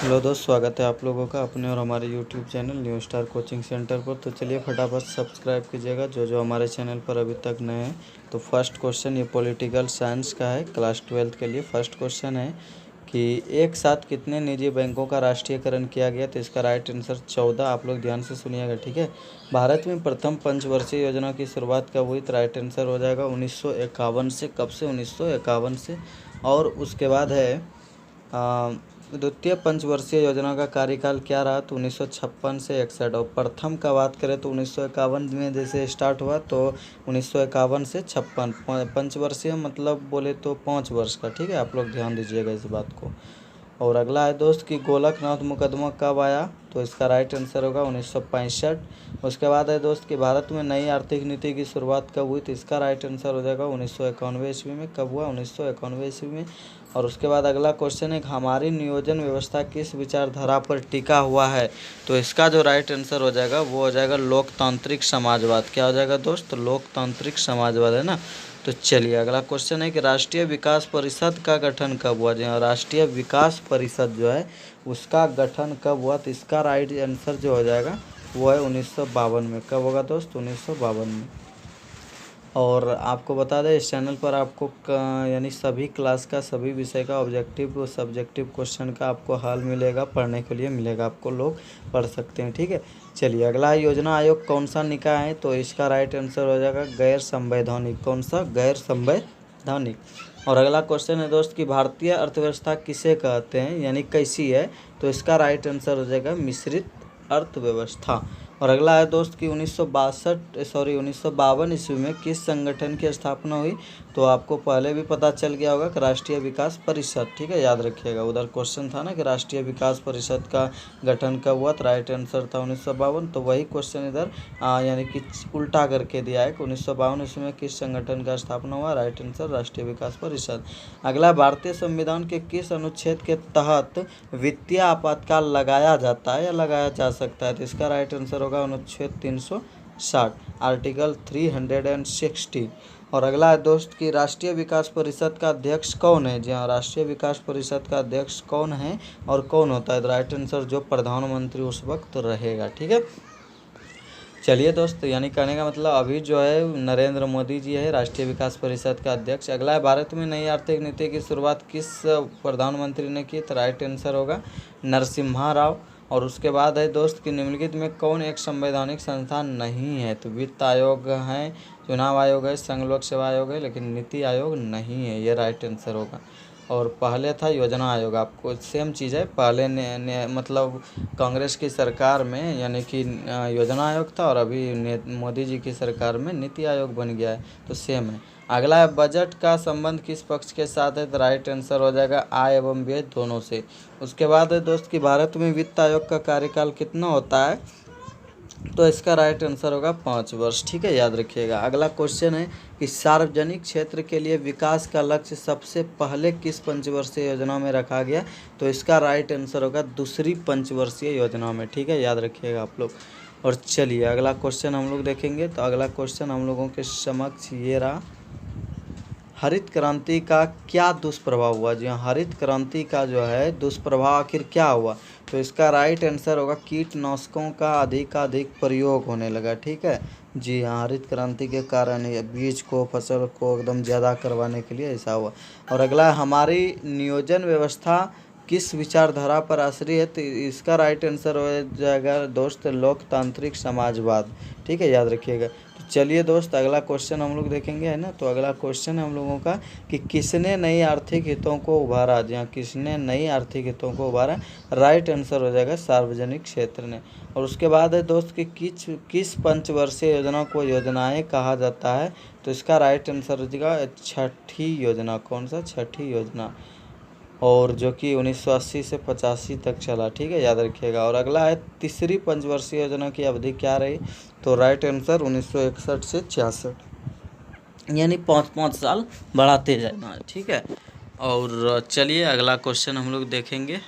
Hello दोस्त, स्वागत है आप लोगों का अपने और हमारे YouTube channel new star coaching centre पर। तो चलिए फटाफट सब्सक्राइब कीजिएगा जो हमारे चैनल पर अभी तक नए हैं। तो फर्स्ट क्वेश्चन ये पॉलिटिकल साइंस का है, क्लास 12 के लिए। फर्स्ट क्वेश्चन है कि एक साथ कितने निजी बैंकों का राष्ट्रीयकरण किया गया। तो इसका राइट आंसर 14। आप लोग ध्यान से सुनिएगा, ठीक है। भारत में प्रथम पंचवर्षीय योजना की शुरुआत कब हुई। तो राइट आंसर हो जाएगा 1951 से। कब से? 1951 से। और उसके बाद है द्वितीय पंचवर्षीय योजना का कार्यकाल क्या रहा। तो 1956 से 61। और प्रथम का बात करें तो 1951 में जैसे स्टार्ट हुआ, तो 1951 से 56। पंचवर्षीय मतलब बोले तो 5 वर्ष का, ठीक है। आप लोग ध्यान दीजिएगा इस बात को। और अगला है दोस्त कि गोलकनाथ मुकदमा कब आया। तो इसका राइट आंसर होगा 1965। उसके बाद है दोस्त कि भारत में नई आर्थिक नीति की शुरुआत कब हुई। तो इसका राइट आंसर हो जाएगा 1991 ईस्वी में। कब हुआ? 1991 ईस्वी में। और उसके बाद अगला क्वेश्चन है कि हमारी नियोजन व्यवस्था किस विचारधारा पर टिका हुआ है। तो इसका जो राइट आंसर हो जाएगा वो हो जाएगा लोकतांत्रिक समाजवाद। क्या हो जाएगा दोस्त? तो लोकतांत्रिक समाजवाद, है ना। तो चलिए अगला क्वेश्चन है कि राष्ट्रीय विकास परिषद का गठन कब हुआ। जी हाँ, राष्ट्रीय विकास परिषद जो है उसका गठन कब हुआ। तो इसका राइट आंसर जो हो जाएगा वो है 1952 में। कब होगा दोस्त? 1952 में। और आपको बता दें इस चैनल पर आपको यानी सभी क्लास का, सभी विषय का ऑब्जेक्टिव और सब्जेक्टिव क्वेश्चन का आपको हल मिलेगा, पढ़ने के लिए मिलेगा। आपको लोग पढ़ सकते हैं, ठीक है। चलिए अगला योजना आयोग कौन सा निकाय है। तो इसका राइट आंसर हो जाएगा गैर संवैधानिक। कौन सा? गैर संवैधानिक। और अगला क्वेश्चन है दोस्त कि भारतीय अर्थव्यवस्था किसे कहते हैं, यानी कैसी है। तो इसका राइट आंसर हो जाएगा मिश्रित अर्थव्यवस्था। और अगला है दोस्त कि 1952 ईस्वी में किस संगठन की स्थापना हुई। तो आपको पहले भी पता चल गया होगा कि राष्ट्रीय विकास परिषद, ठीक है, याद रखिएगा। उधर क्वेश्चन था ना कि राष्ट्रीय विकास परिषद का गठन कब हुआ। तो राइट आंसर था 1952। तो वही क्वेश्चन इधर यानी कि उल्टा करके दिया है कि 1952 ईस्वी में किस संगठन का स्थापना हुआ। राइट आंसर राष्ट्रीय विकास परिषद। अगला, भारतीय संविधान के किस अनुच्छेद के तहत वित्तीय आपातकाल लगाया जाता है या लगाया जा सकता है। तो इसका राइट आंसर होगा अनुच्छेद 360, आर्टिकल 360। और अगला है दोस्त कि राष्ट्रीय विकास परिषद का अध्यक्ष कौन है। जी हाँ, राष्ट्रीय विकास परिषद का अध्यक्ष कौन है और कौन होता है। तो राइट आंसर जो प्रधानमंत्री उस वक्त रहेगा, ठीक है। चलिए दोस्त, यानी कहने का मतलब अभी जो है नरेंद्र मोदी जी है राष्ट्रीय विकास परिषद का अध्यक्ष। अगला है भारत में नई आर्थिक नीति की शुरुआत किस प्रधानमंत्री ने की। तो राइट आंसर होगा नरसिम्हा राव। और उसके बाद है दोस्त कि निम्नलिखित में कौन एक संवैधानिक संस्थान नहीं है। तो वित्त आयोग है, चुनाव आयोग है, संघ लोक सेवा आयोग है, लेकिन नीति आयोग नहीं है। ये राइट आंसर होगा। और पहले था योजना आयोग। आपको सेम चीज़ है, पहले ने मतलब कांग्रेस की सरकार में यानी कि योजना आयोग था, और अभी मोदी जी की सरकार में नीति आयोग बन गया है, तो सेम है। अगला है बजट का संबंध किस पक्ष के साथ है। तो राइट आंसर हो जाएगा आय एवं व्यय दोनों से। उसके बाद है दोस्त कि भारत में वित्त आयोग का कार्यकाल कितना होता है। तो इसका राइट आंसर होगा 5 वर्ष, ठीक है, याद रखिएगा। अगला क्वेश्चन है कि सार्वजनिक क्षेत्र के लिए विकास का लक्ष्य सबसे पहले किस पंचवर्षीय योजना में रखा गया। तो इसका राइट आंसर होगा दूसरी पंचवर्षीय योजना में, ठीक है, याद रखिएगा आप लोग। और चलिए अगला क्वेश्चन हम लोग देखेंगे। तो अगला क्वेश्चन हम लोगों के समक्ष ये रहा, हरित क्रांति का क्या दुष्प्रभाव हुआ। जी हाँ, हरित क्रांति का जो है दुष्प्रभाव आखिर क्या हुआ। तो इसका राइट आंसर होगा कीटनाशकों का अधिकाधिक प्रयोग होने लगा, ठीक है। जी हाँ, हरित क्रांति के कारण ये बीज को, फसल को एकदम ज़्यादा करवाने के लिए ऐसा हुआ। और अगला, हमारी नियोजन व्यवस्था किस विचारधारा पर आश्रित है। तो इसका राइट आंसर हो जाएगा दोस्त लोकतांत्रिक समाजवाद, ठीक है, याद रखिएगा। तो चलिए दोस्त अगला क्वेश्चन हम लोग देखेंगे, है ना। तो अगला क्वेश्चन है हम लोगों का कि किसने नई आर्थिक हितों को उभारा। जी हाँ, किसने नई आर्थिक हितों को उभारा। राइट आंसर हो जाएगा सार्वजनिक क्षेत्र ने। और उसके बाद है दोस्त कि किस पंचवर्षीय योजना को योजनाएं कहा जाता है। तो इसका राइट आंसर हो जाएगा छठी योजना। कौन सा? छठी योजना। और जो कि 1980 से 85 तक चला, ठीक है, याद रखिएगा। और अगला है तीसरी पंचवर्षीय योजना की अवधि क्या रही। तो राइट आंसर 1961 से 66, यानी 5-5 साल बढ़ाते जाना, ठीक है। और चलिए अगला क्वेश्चन हम लोग देखेंगे।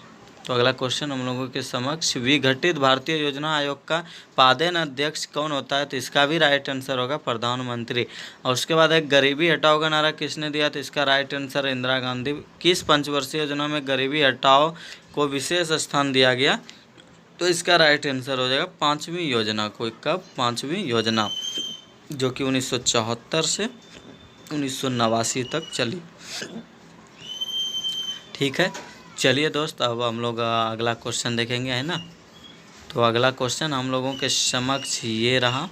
तो अगला क्वेश्चन हम लोगों के समक्ष विघटित भारतीय योजना आयोग का पादेन अध्यक्ष कौन होता है। तो इसका भी राइट आंसर होगा प्रधानमंत्री। और उसके बाद एक गरीबी हटाओ का नारा किसने दिया। तो इसका राइट आंसर इंदिरा गांधी। किस पंचवर्षीय योजना में गरीबी हटाओ को विशेष स्थान दिया गया, तो इसका राइट आंसर हो जाएगा 5वीं योजना को। कब? 5वीं योजना, जो कि 1974 से 1989 तक चली। ठीक है, चलिए दोस्त, अब हम लोग अगला क्वेश्चन देखेंगे, है ना। तो अगला क्वेश्चन हम लोगों के समक्ष ये रहा।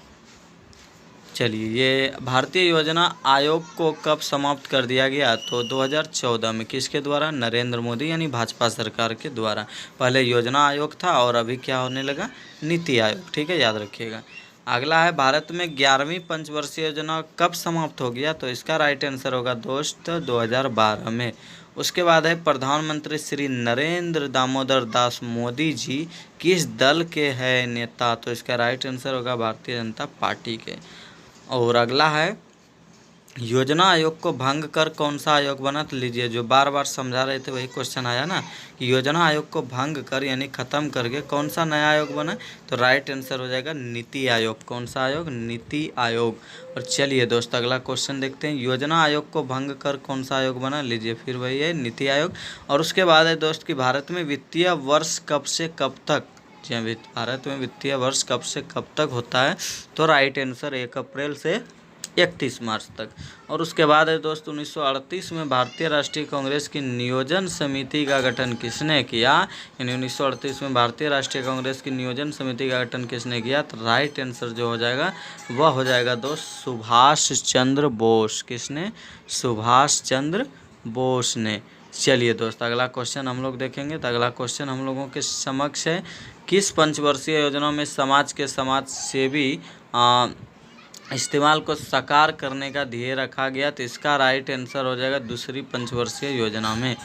चलिए, ये भारतीय योजना आयोग को कब समाप्त कर दिया गया? तो 2014 में। किसके द्वारा? नरेंद्र मोदी यानी भाजपा सरकार के द्वारा। पहले योजना आयोग था और अभी क्या होने लगा? नीति आयोग। ठीक है, याद रखिएगा। अगला है, भारत में 11वीं पंचवर्षीय योजना कब समाप्त हो गया? तो इसका राइट आंसर होगा दोस्त 2012 में। उसके बाद है, प्रधानमंत्री श्री नरेंद्र दामोदर दास मोदी जी किस दल के हैं नेता? तो इसका राइट आंसर होगा भारतीय जनता पार्टी के। और अगला है, योजना आयोग को भंग कर कौन सा आयोग बना? तो लीजिए, जो बार बार समझा रहे थे वही क्वेश्चन आया ना, कि योजना आयोग को भंग कर यानी ख़त्म करके कौन सा नया आयोग बना? तो राइट आंसर हो जाएगा नीति आयोग। कौन सा आयोग? नीति आयोग। और चलिए दोस्त, अगला क्वेश्चन देखते हैं, योजना आयोग को भंग कर कौन सा आयोग बना? लीजिए, फिर वही है, नीति आयोग। और उसके बाद है दोस्त कि भारत में वित्तीय वर्ष कब से कब तक? जी हाँ, भारत में वित्तीय वर्ष कब से कब तक होता है? तो राइट आंसर 1 अप्रैल से 31 मार्च तक। और उसके बाद है दोस्त, 1938 में भारतीय राष्ट्रीय कांग्रेस की नियोजन समिति का गठन किसने किया? यानी 1938 में भारतीय राष्ट्रीय कांग्रेस की नियोजन समिति का गठन किसने किया? तो राइट आंसर जो हो जाएगा वह हो जाएगा दोस्त सुभाष चंद्र बोस। किसने? सुभाष चंद्र बोस ने। चलिए दोस्त, अगला क्वेश्चन हम लोग देखेंगे। तो अगला क्वेश्चन हम लोगों के समक्ष है, किस पंचवर्षीय योजना में समाज के समाज सेवी इस्तेमाल को साकार करने का ध्येय रखा गया? तो इसका राइट आंसर हो जाएगा दूसरी पंचवर्षीय योजना में,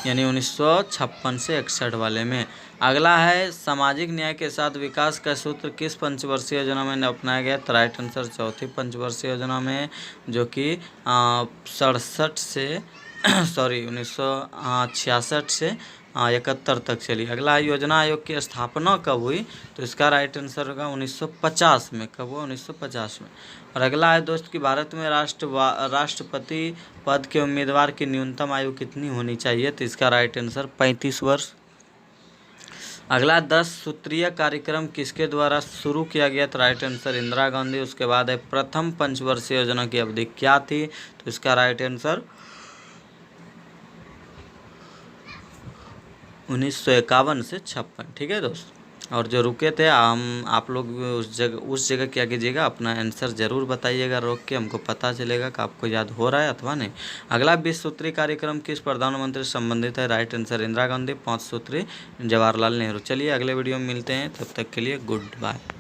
यानी 1956 से 61 वाले में। अगला है, सामाजिक न्याय के साथ विकास का सूत्र किस पंचवर्षीय योजना में अपनाया गया? तो राइट आंसर चौथी पंचवर्षीय योजना में, जो कि 67 से 1966 से 71 तक चली। अगला योजना आयोग की स्थापना कब हुई? तो इसका राइट आंसर होगा 1950 में। कब हुआ? 1950 में। और अगला है दोस्त कि भारत में राष्ट्रपति पद के उम्मीदवार की न्यूनतम आयु कितनी होनी चाहिए? तो इसका राइट आंसर 35 वर्ष। अगला 10 सूत्रीय कार्यक्रम किसके द्वारा शुरू किया गया? तो राइट आंसर इंदिरा गांधी। उसके बाद है, प्रथम पंचवर्षीय योजना की अवधि क्या थी? तो इसका राइट आंसर 1951 से 56। ठीक है दोस्त, और जो रुके थे आप लोग उस जगह क्या कीजिएगा, अपना आंसर ज़रूर बताइएगा रोक के, हमको पता चलेगा कि आपको याद हो रहा है अथवा नहीं। अगला 20 सूत्री कार्यक्रम किस प्रधानमंत्री से संबंधित है? Right answer Indira Gandhi. 5 सूत्री जवाहरलाल नेहरू। चलिए, अगले वीडियो में मिलते हैं, तब तक के लिए गुड बाय।